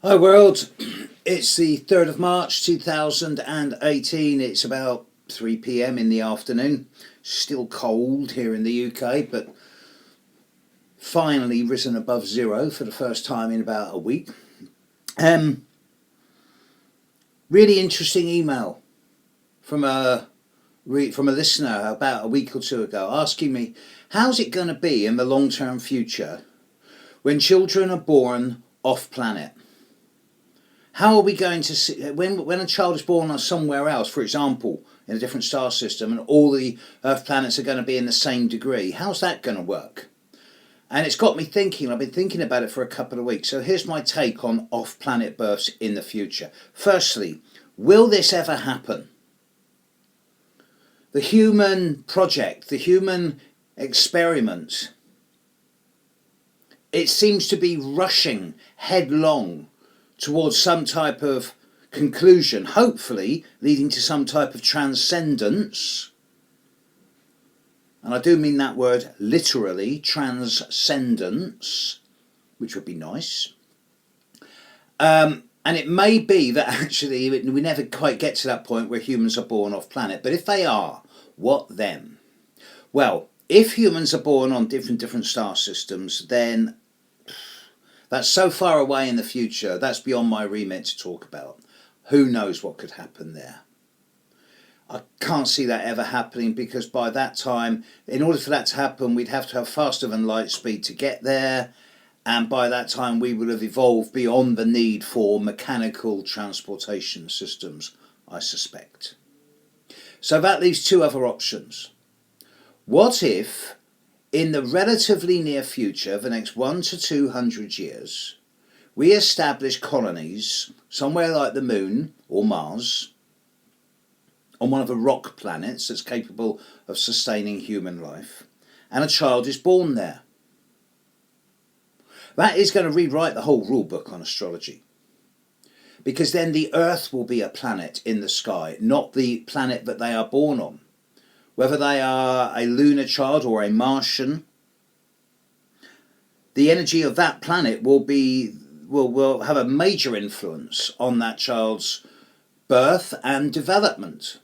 Hi world, it's the 3rd of March 2018. It's about 3 p.m. in the afternoon. Still cold here in the UK, but finally risen above zero for the first time in about a week. Really interesting email from a listener about a week or two ago asking me, how's it going to be in the long-term future when children are born off planet? How are we going to see when a child is born on somewhere else, for example, in a different star system, and all the Earth planets are going to be in the same degree? How's that going to work? And it's got me thinking. I've been thinking about it for a couple of weeks. So here's my take on off-planet births in the future. Firstly, will this ever happen? The human project, the human experiment, it seems to be rushing headlong towards some type of conclusion, hopefully leading to some type of transcendence. And I do mean that word literally, transcendence, which would be nice. And it may be that actually we never quite get to that point where humans are born off planet. But if they are, what then? Well, if humans are born on different star systems, then that's so far away in the future, that's beyond my remit to talk about. Who knows what could happen there? I can't see that ever happening, because by that time, in order for that to happen, we'd have to have faster than light speed to get there. And by that time, we would have evolved beyond the need for mechanical transportation systems, I suspect. So that leaves two other options. What if, in the relatively near future, the next 100 to 200 years, we establish colonies somewhere like the Moon or Mars, on one of the rock planets that's capable of sustaining human life, and a child is born there? That is going to rewrite the whole rule book on astrology, because then the Earth will be a planet in the sky, not the planet that they are born on. Whether they are a lunar child or a Martian, the energy of that planet will have a major influence on that child's birth and development.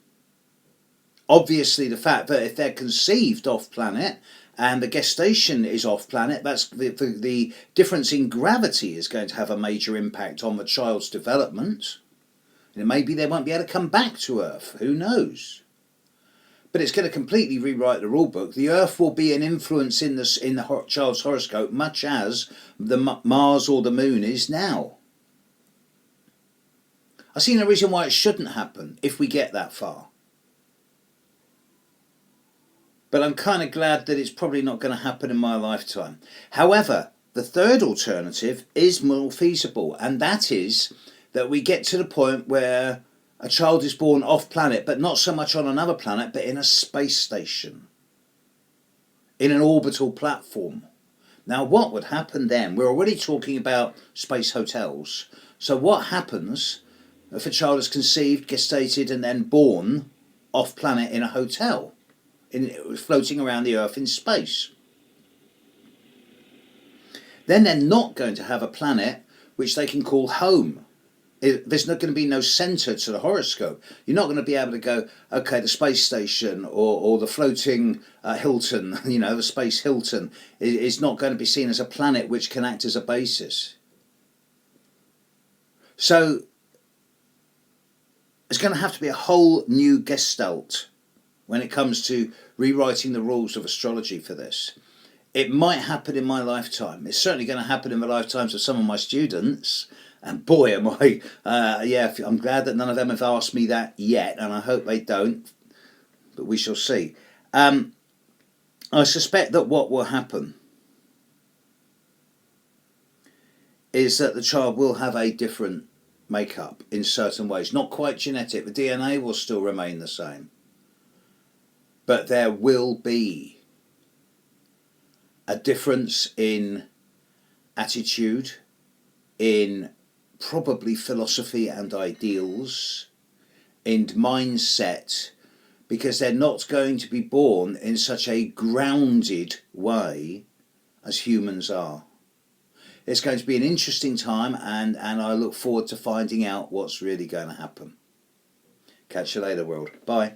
Obviously, the fact that if they're conceived off planet and the gestation is off planet, that's the difference in gravity is going to have a major impact on the child's development. And maybe they won't be able to come back to Earth. Who knows? But it's going to completely rewrite the rule book. The Earth will be an influence in the child's horoscope, much as the Mars or the Moon is now. I see no reason why it shouldn't happen if we get that far. But I'm kind of glad that it's probably not going to happen in my lifetime. However, the third alternative is more feasible, and that is that we get to the point where a child is born off planet, but not so much on another planet, but in a space station, in an orbital platform. Now, what would happen then? We're already talking about space hotels. So what happens if a child is conceived, gestated, and then born off planet in a hotel, floating around the Earth in space? Then they're not going to have a planet which they can call home. There's not going to be no centre to the horoscope. You're not going to be able to go, okay, the space station or the floating Hilton, the space Hilton is not going to be seen as a planet which can act as a basis. So it's going to have to be a whole new gestalt when it comes to rewriting the rules of astrology for this. It might happen in my lifetime. It's certainly going to happen in the lifetimes of some of my students. And boy, am I, I'm glad that none of them have asked me that yet, and I hope they don't, but we shall see. I suspect that what will happen is that the child will have a different makeup in certain ways. Not quite genetic, the DNA will still remain the same. But there will be a difference in attitude, in probably philosophy and ideals, in mindset, because they're not going to be born in such a grounded way as humans are. It's going to be an interesting time, and I look forward to finding out what's really going to happen. Catch you later, world. Bye.